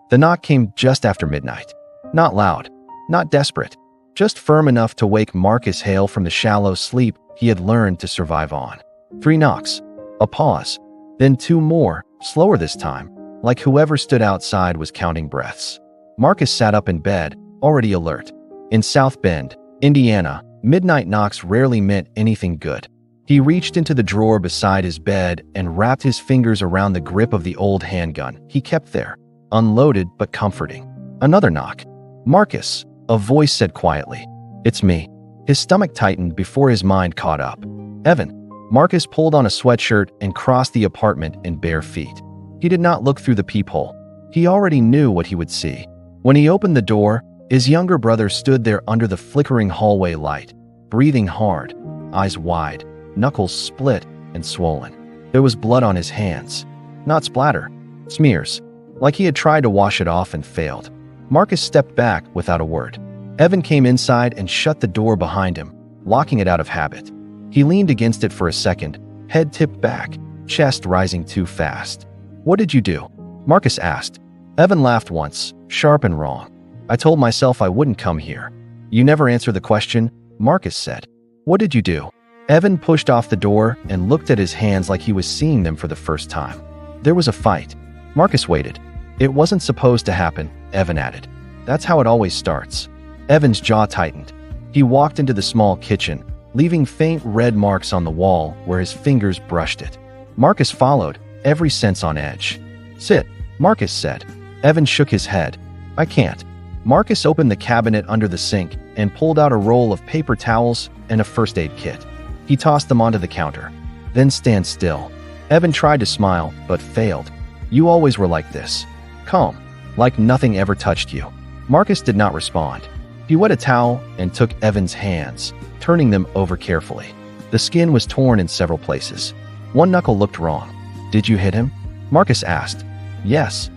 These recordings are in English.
The knock came just after midnight. Not loud, not desperate, just firm enough to wake Marcus Hale from the shallow sleep he had learned to survive on. 3 knocks, a pause, then 2 more, slower this time, like whoever stood outside was counting breaths. Marcus sat up in bed, already alert. In South Bend, Indiana, midnight knocks rarely meant anything good. He reached into the drawer beside his bed and wrapped his fingers around the grip of the old handgun he kept there, unloaded but comforting. Another knock. "Marcus," a voice said quietly. "It's me." His stomach tightened before his mind caught up. "Evan." Marcus pulled on a sweatshirt and crossed the apartment in bare feet. He did not look through the peephole. He already knew what he would see. When he opened the door, his younger brother stood there under the flickering hallway light, breathing hard, eyes wide, knuckles split and swollen. There was blood on his hands. Not splatter, smears, like he had tried to wash it off and failed. Marcus stepped back without a word. Evan came inside and shut the door behind him, locking it out of habit. He leaned against it for a second, head tipped back, chest rising too fast. "What did you do?" Marcus asked. Evan laughed once, sharp and wrong. "I told myself I wouldn't come here." "You never answer the question," Marcus said. "What did you do?" Evan pushed off the door and looked at his hands like he was seeing them for the first time. "There was a fight." Marcus waited. "It wasn't supposed to happen," Evan added. "That's how it always starts." Evan's jaw tightened. He walked into the small kitchen, leaving faint red marks on the wall where his fingers brushed it. Marcus followed, every sense on edge. "Sit," Marcus said. Evan shook his head. "I can't." Marcus opened the cabinet under the sink and pulled out a roll of paper towels and a first aid kit. He tossed them onto the counter. "Then stand still." Evan tried to smile, but failed. "You always were like this. Calm, like nothing ever touched you." Marcus did not respond. He wet a towel and took Evan's hands, turning them over carefully. The skin was torn in several places. One knuckle looked wrong. "Did you hit him?" Marcus asked. "Yes."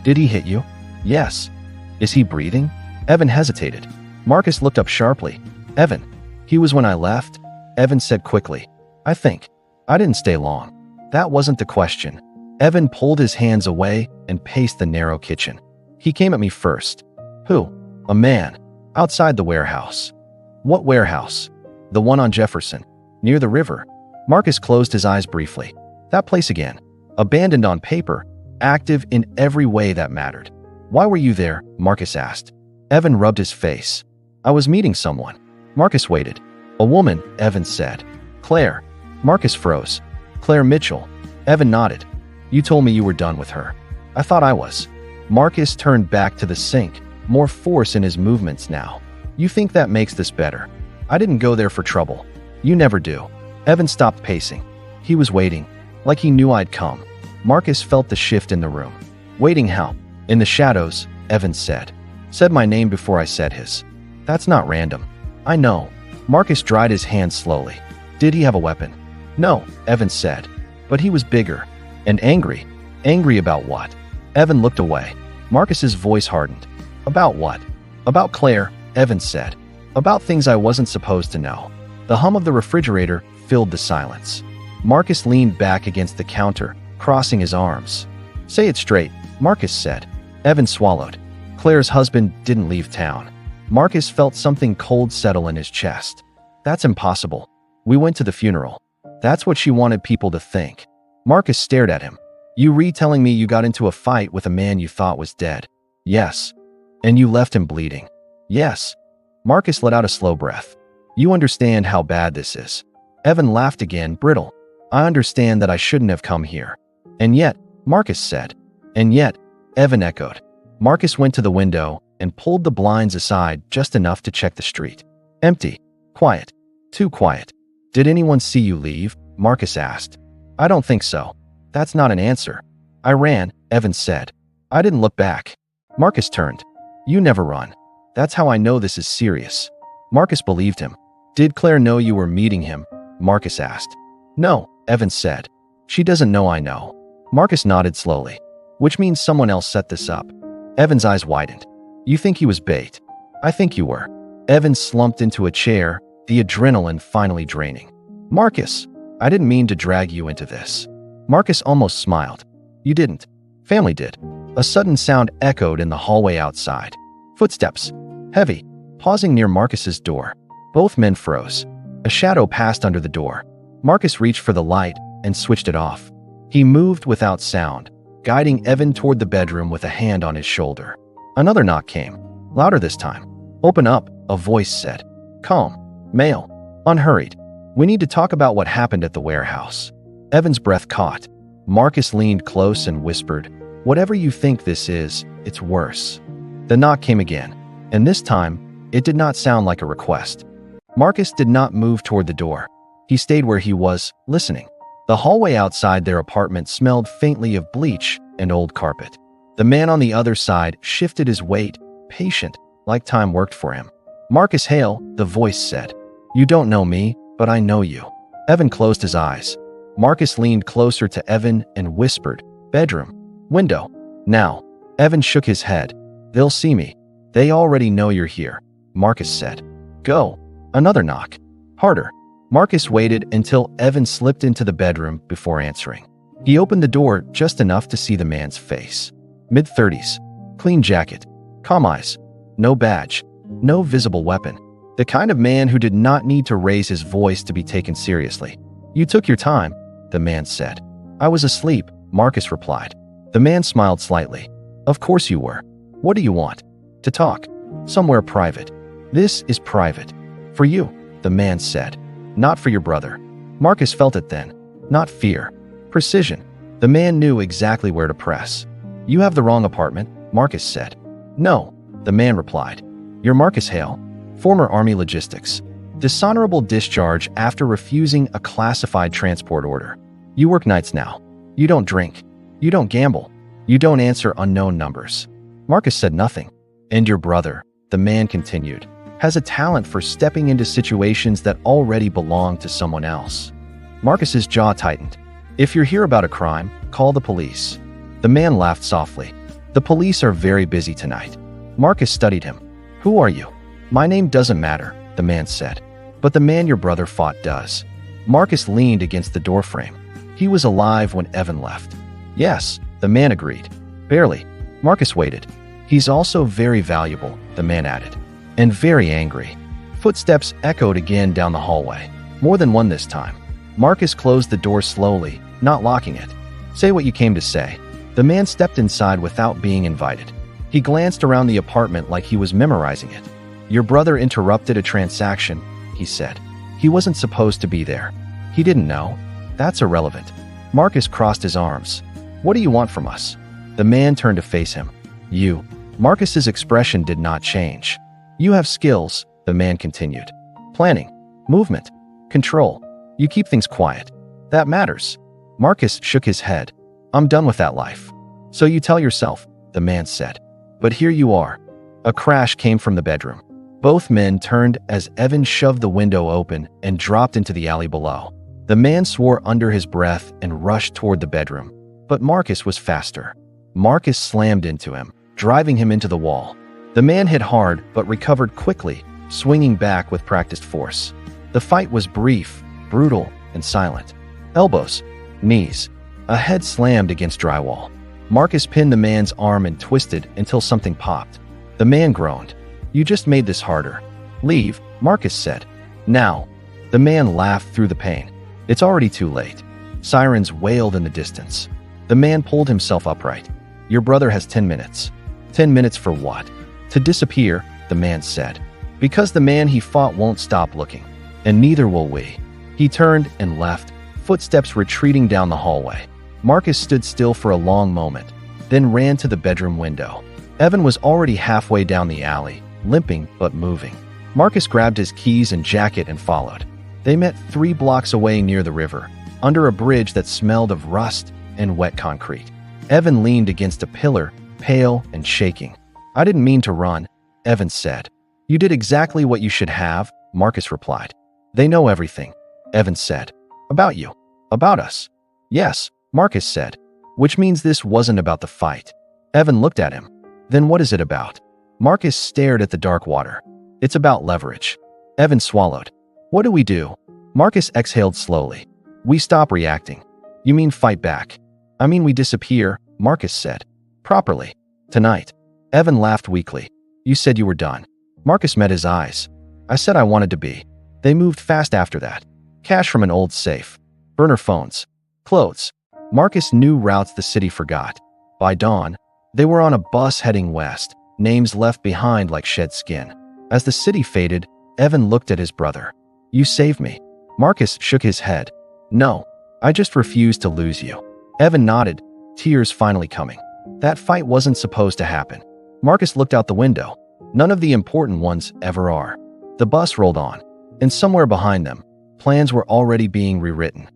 "Did he hit you?" "Yes." "Is he breathing?" Evan hesitated. Marcus looked up sharply. "Evan." "He was when I left," Evan said quickly. "I think. I didn't stay long." That wasn't the question. Evan pulled his hands away and paced the narrow kitchen. "He came at me first." "Who?" "A man. Outside the warehouse." "What warehouse?" "The one on Jefferson, near the river." Marcus closed his eyes briefly. That place again. Abandoned on paper, active in every way that mattered. "Why were you there?" Marcus asked. Evan rubbed his face. "I was meeting someone." Marcus waited. "A woman," Evan said. "Claire." Marcus froze. "Claire Mitchell." Evan nodded. "You told me you were done with her." "I thought I was." Marcus turned back to the sink, more force in his movements now. "You think that makes this better?" "I didn't go there for trouble." "You never do." Evan stopped pacing. He was waiting, like he knew I'd come. Marcus felt the shift in the room. "Waiting how?" "In the shadows," Evan said. "Said my name before I said his." "That's not random." "I know." Marcus dried his hands slowly. "Did he have a weapon?" "No," Evan said. "But he was bigger. And angry." "Angry about what?" Evan looked away. Marcus's voice hardened. "About what?" "About Claire," Evan said. "About things I wasn't supposed to know." The hum of the refrigerator filled the silence. Marcus leaned back against the counter, crossing his arms. "Say it straight," Marcus said. Evan swallowed. "Claire's husband didn't leave town." Marcus felt something cold settle in his chest. "That's impossible. We went to the funeral." "That's what she wanted people to think." Marcus stared at him. "You retelling me you got into a fight with a man you thought was dead?" "Yes." "And you left him bleeding?" "Yes." Marcus let out a slow breath. "You understand how bad this is." Evan laughed again, brittle. "I understand that I shouldn't have come here." "And yet," Marcus said. "And yet," Evan echoed. Marcus went to the window and pulled the blinds aside just enough to check the street. Empty. Quiet. Too quiet. "Did anyone see you leave?" Marcus asked. "I don't think so." "That's not an answer." "I ran," Evan said. "I didn't look back." Marcus turned. "You never run." "That's how I know this is serious." Marcus believed him. "Did Claire know you were meeting him?" Marcus asked. "No," Evan said. "She doesn't know I know." Marcus nodded slowly. "Which means someone else set this up." Evan's eyes widened. "You think he was bait?" "I think you were." Evan slumped into a chair, the adrenaline finally draining. "Marcus, I didn't mean to drag you into this." Marcus almost smiled. "You didn't. Family did." A sudden sound echoed in the hallway outside. Footsteps. Heavy. Pausing near Marcus's door. Both men froze. A shadow passed under the door. Marcus reached for the light and switched it off. He moved without sound, guiding Evan toward the bedroom with a hand on his shoulder. Another knock came, louder this time. "Open up," a voice said. Calm. Male. Unhurried. "We need to talk about what happened at the warehouse." Evan's breath caught. Marcus leaned close and whispered, "Whatever you think this is, it's worse." The knock came again, and this time, it did not sound like a request. Marcus did not move toward the door. He stayed where he was, listening. The hallway outside their apartment smelled faintly of bleach and old carpet. The man on the other side shifted his weight, patient, like time worked for him. "Marcus Hale," the voice said. "You don't know me, but I know you." Evan closed his eyes. Marcus leaned closer to Evan and whispered, "Bedroom. Window. Now." Evan shook his head. "They'll see me. They already know you're here," Marcus said. "Go." Another knock. Harder. Marcus waited until Evan slipped into the bedroom before answering. He opened the door just enough to see the man's face. Mid-30s. Clean jacket. Calm eyes. No badge. No visible weapon. The kind of man who did not need to raise his voice to be taken seriously. "You took your time," the man said. "I was asleep," Marcus replied. The man smiled slightly. "Of course you were. What do you want?" "To talk. Somewhere private." "This is private. For you," the man said. "Not for your brother." Marcus felt it then. Not fear. Precision. The man knew exactly where to press. "You have the wrong apartment," Marcus said. "No," the man replied. "You're Marcus Hale, former Army logistics. Dishonorable discharge after refusing a classified transport order. You work nights now. You don't drink. You don't gamble. You don't answer unknown numbers." Marcus said nothing. "And your brother," the man continued, "has a talent for stepping into situations that already belong to someone else." Marcus's jaw tightened. "If you're here about a crime, call the police." The man laughed softly. "The police are very busy tonight." Marcus studied him. "Who are you?" "My name doesn't matter," the man said. "But the man your brother fought does." Marcus leaned against the doorframe. He was alive when Evan left. "Yes," the man agreed. "Barely." Marcus waited. "He's also very valuable," the man added. "And very angry." Footsteps echoed again down the hallway. More than one this time. Marcus closed the door slowly, not locking it. "Say what you came to say." The man stepped inside without being invited. He glanced around the apartment like he was memorizing it. "Your brother interrupted a transaction," he said. "He wasn't supposed to be there. He didn't know. That's irrelevant." Marcus crossed his arms. "What do you want from us?" The man turned to face him. "You." Marcus's expression did not change. "You have skills," the man continued. "Planning, movement, control. You keep things quiet. That matters." Marcus shook his head. "I'm done with that life." "So you tell yourself," the man said. "But here you are." A crash came from the bedroom. Both men turned as Evan shoved the window open and dropped into the alley below. The man swore under his breath and rushed toward the bedroom. But Marcus was faster. Marcus slammed into him, driving him into the wall. The man hit hard but recovered quickly, swinging back with practiced force. The fight was brief, brutal, and silent. Elbows, knees, a head slammed against drywall. Marcus pinned the man's arm and twisted until something popped. The man groaned. "You just made this harder." "Leave," Marcus said. "Now." The man laughed through the pain. "It's already too late." Sirens wailed in the distance. The man pulled himself upright. "Your brother has 10 minutes. 10 minutes for what?" "To disappear," the man said. "Because the man he fought won't stop looking. And neither will we." He turned and left, footsteps retreating down the hallway. Marcus stood still for a long moment, then ran to the bedroom window. Evan was already halfway down the alley, limping but moving. Marcus grabbed his keys and jacket and followed. They met 3 blocks away near the river, under a bridge that smelled of rust and wet concrete. Evan leaned against a pillar, pale and shaking. "I didn't mean to run," Evan said. "You did exactly what you should have," Marcus replied. "They know everything," Evan said. "About you. About us." "Yes," Marcus said. "Which means this wasn't about the fight." Evan looked at him. "Then what is it about?" Marcus stared at the dark water. "It's about leverage." Evan swallowed. "What do we do?" Marcus exhaled slowly. "We stop reacting." "You mean fight back?" "I mean we disappear," Marcus said. Properly. Tonight. Evan laughed weakly. You said you were done. Marcus met his eyes. I said I wanted to be. They moved fast after that. Cash from an old safe. Burner phones. Clothes. Marcus knew routes the city forgot. By dawn, they were on a bus heading west, names left behind like shed skin. As the city faded, Evan looked at his brother. You saved me. Marcus shook his head. No, I just refused to lose you. Evan nodded, tears finally coming. That fight wasn't supposed to happen. Marcus looked out the window. None of the important ones ever are. The bus rolled on, and somewhere behind them, plans were already being rewritten.